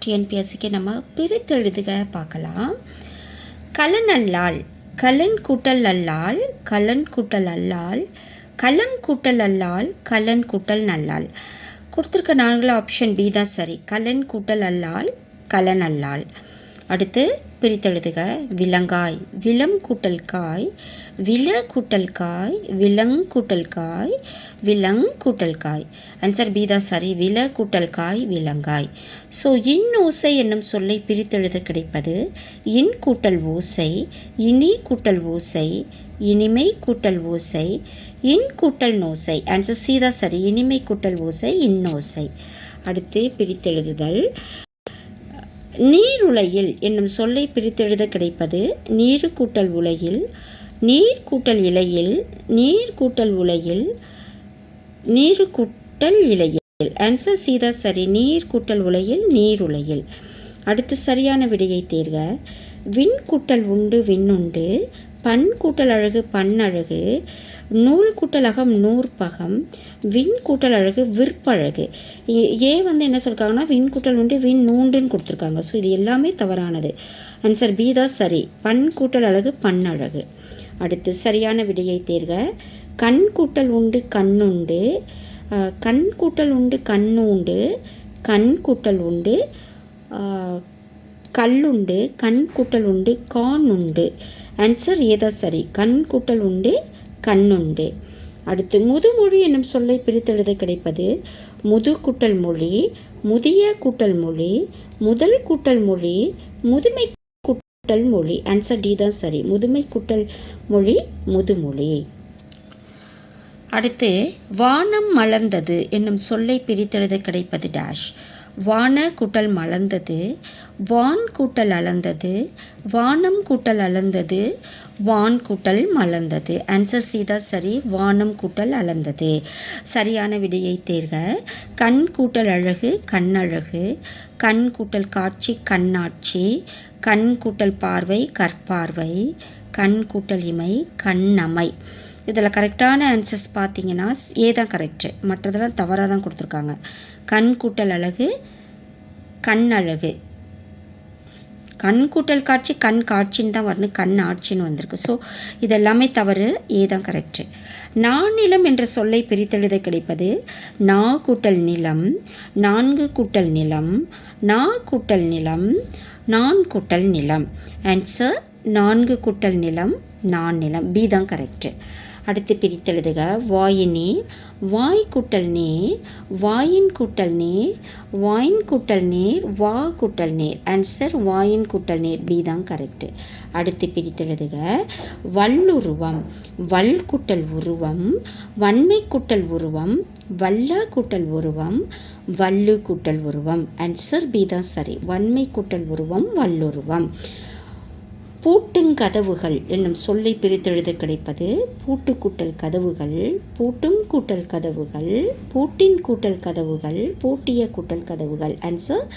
டிஎன்பிஎஸ்சிக்கு நம்ம பிரித்தெழுதுக பார்க்கலாம். கலனல்லால், கலன் கூட்டல் அல்லால், கலன் கூட்டல் அல்லால், களம் கூட்டல் அல்லால், கலன் கூட்டல் நல்லால். கொடுத்துருக்க 4 ஆப்ஷன் பி தான் சரி. கலன் கூட்டல் அல்லால், கலன் அல்லால். அடுத்து பிரித்தெழுதுக. விலங்காய், விலம் கூட்டல் காய், வில கூட்டல் காய், விலங் கூட்டல் காய், விலங் கூட்டல் காய். ஆன்சர் பி தான் சரி. வில கூட்டல் காய், விலங்காய். ஸோ ஓசை என்னும் சொல்லை பிரித்தெழுத கிடைப்பது இன் கூட்டல் ஓசை, இனி கூட்டல் ஓசை, இனிமை கூட்டல் ஓசை, இன் கூட்டல் நோசை. ஆன்சர் சி தான் சரி. இனிமை கூட்டல் ஓசை, இன்னோசை. அடுத்து பிரித்தெழுதுதல். நீருலையில் என்னும் சொல்லை பிரித்தெழுத கிடைப்பது நீரு கூட்டல் உலையில், நீர் கூட்டல் இலையில், நீர் கூட்டல் உலையில், நீரு கூட்டல் இலையில். ஆன்சர் சி தான் சரி. நீர் கூட்டல் உலையில், நீர் உலையில். அடுத்து சரியான விடையை தேர்க. விண் கூட்டல் உண்டு, விண்ணுண்டு, பண் கூட்டல் அழகு, பன்னழகு, நூல் கூட்டல் அகம், நூற்பகம், விண் கூட்டல் அழகு, விற்பழகு. என்ன சொல்லிருக்காங்கன்னா விண் கூட்டல் உண்டு, விண் நூண்டுன்னு கொடுத்துருக்காங்க. ஸோ இது எல்லாமே தவறானது. ஆன்சர் பி தான் சரி. பண் கூட்டல் அழகு, பன்னழகு. அடுத்து சரியான விடையை தேர்க. கண் கூட்டல் உண்டு, கண்ணுண்டு, கண் கூட்டல் உண்டு, கண்ணுண்டு, கண் கூட்டல் உண்டு, கல்லுண்டு, கண் கூட்டல் உண்டு, கான் உண்டு. ஆன்சர் ஏதா சரி. கண் கூட்டல் உண்டு, கண்ணுண்டு. அடுத்து முதுமொழி என்னும் சொல்லை பிரித்தெழுத கிடைப்பது முது கூட்டல் மொழி, முதிய கூட்டல் மொழி, முதல் கூட்டல் மொழி, முதுமை கூட்டல் மொழி. ஆன்சர் டி தான் சரி. முதுமை கூட்டல் மொழி, முதுமொழி. அடுத்து வானம் மலர்ந்தது என்னும் சொல்லை பிரித்தெழுத கிடைப்பது டேஷ். வான கூட்டல் மலர்ந்தது, வான் கூட்டல் அளந்தது, வானம் கூட்டல் அளந்தது, வான் கூட்டல் மலர்ந்தது. ஆன்சர் சி தான் சரி. வானம் கூட்டல் அளந்தது. சரியான விடையை தேர்க. கண் கூட்டல் அழகு, கண்ணழகு, கண் கூட்டல் காட்சி, கண்ணாட்சி, கண் கூட்டல் பார்வை, கற்பார்வை, கண் கூட்டல் இமை, கண்ணமை. இதில் கரெக்டான ஆன்சர்ஸ் பார்த்தீங்கன்னா ஏ தான் கரெக்டு, மற்றதெல்லாம் தவறாக தான் கொடுத்துருக்காங்க. கண் கூட்டல் அழகு, கண் அழகு, கண் கூட்டல் காட்சி, கண் காட்சின்னு தான் வரணும், கண் ஆட்சின்னு வந்திருக்கு. ஸோ இதெல்லாமே தவறு. ஏ தான் கரெக்டு. நானிலம் என்ற சொல்லை பிரித்தெழுத கிடைப்பது நா கூட்டல் நிலம், நான்கு கூட்டல் நிலம், நா கூட்டல் நிலம், நான் கூட்டல் நிலம். ஆன்சர் நான்கு கூட்டல் நிலம், நான் நிலம். பி தான் கரெக்டு. அடுத்து பிரித்தெழுதுக. வாயினீர், வாய் கூட்டல் நீர், வாயின் கூட்டல் நீர், வாயின் கூட்டல் நீர், வா கூட்டல் நீர். ஆன்சர் வாயின் கூட்டல் நீர். பி தான் கரெக்டு. அடுத்து பிரித்தெழுதுக. வல்லுருவம், வல் கூட்டல் உருவம், வன்மை கூட்டல் உருவம், வல்ல கூட்டல் உருவம், வல்லு கூட்டல் உருவம். ஆன்சர் பி தான் சரி. வன்மை கூட்டல் உருவம், வல்லுருவம். பூட்டுங்கதவுகள் என்னும் சொல்லை பிரித்தெழுத கிடைப்பது பூட்டு கூட்டல் கதவுகள், பூட்டும் கூட்டல் கதவுகள், பூட்டின் கூட்டல் கதவுகள், பூட்டிய கூட்டல் கதவுகள். ஆன்சர்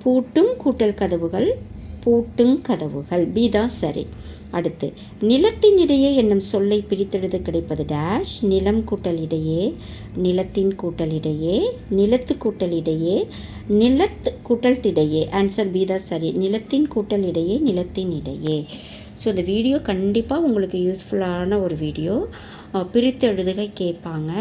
பூட்டும் கூட்டல் கதவுகள், பூட்டுங் கதவுகள். பி தான் சரி. அடுத்து நிலத்தின் இடையே என்னும் சொல்லை பிரித்தெழுத கிடைப்பது டேஷ். நிலம் கூட்டல் இடையே, நிலத்தின் கூட்டல் இடையே, நிலத்து கூட்டல் இடையே, நிலத்து கூட்டல் திடையே. ஆன்சர் பி தான் சரி. நிலத்தின் கூட்டல் இடையே, நிலத்தின் இடையே. ஸோ இந்த வீடியோ கண்டிப்பாக உங்களுக்கு யூஸ்ஃபுல்லான ஒரு வீடியோ. பிரித்து எழுதுக கேட்பாங்க.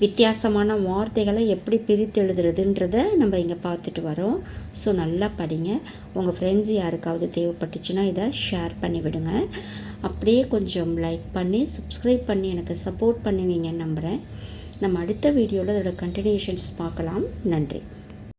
வித்தியாசமான வார்த்தைகளை எப்படி பிரித்து எழுதுறதுன்றதை நம்ம இங்கே பார்த்துட்டு வரோம். ஸோ நல்லா படிங்க. உங்கள் ஃப்ரெண்ட்ஸ் யாருக்காவது தேவைப்பட்டுச்சுன்னா இதை ஷேர் பண்ணி விடுங்க. அப்படியே கொஞ்சம் லைக் பண்ணி சப்ஸ்கிரைப் பண்ணி எனக்கு சப்போர்ட் பண்ணுவீங்கன்னு நம்புகிறேன். நம்ம அடுத்த வீடியோவில் அதோட கண்டினியூஷன்ஸ் பார்க்கலாம். நன்றி.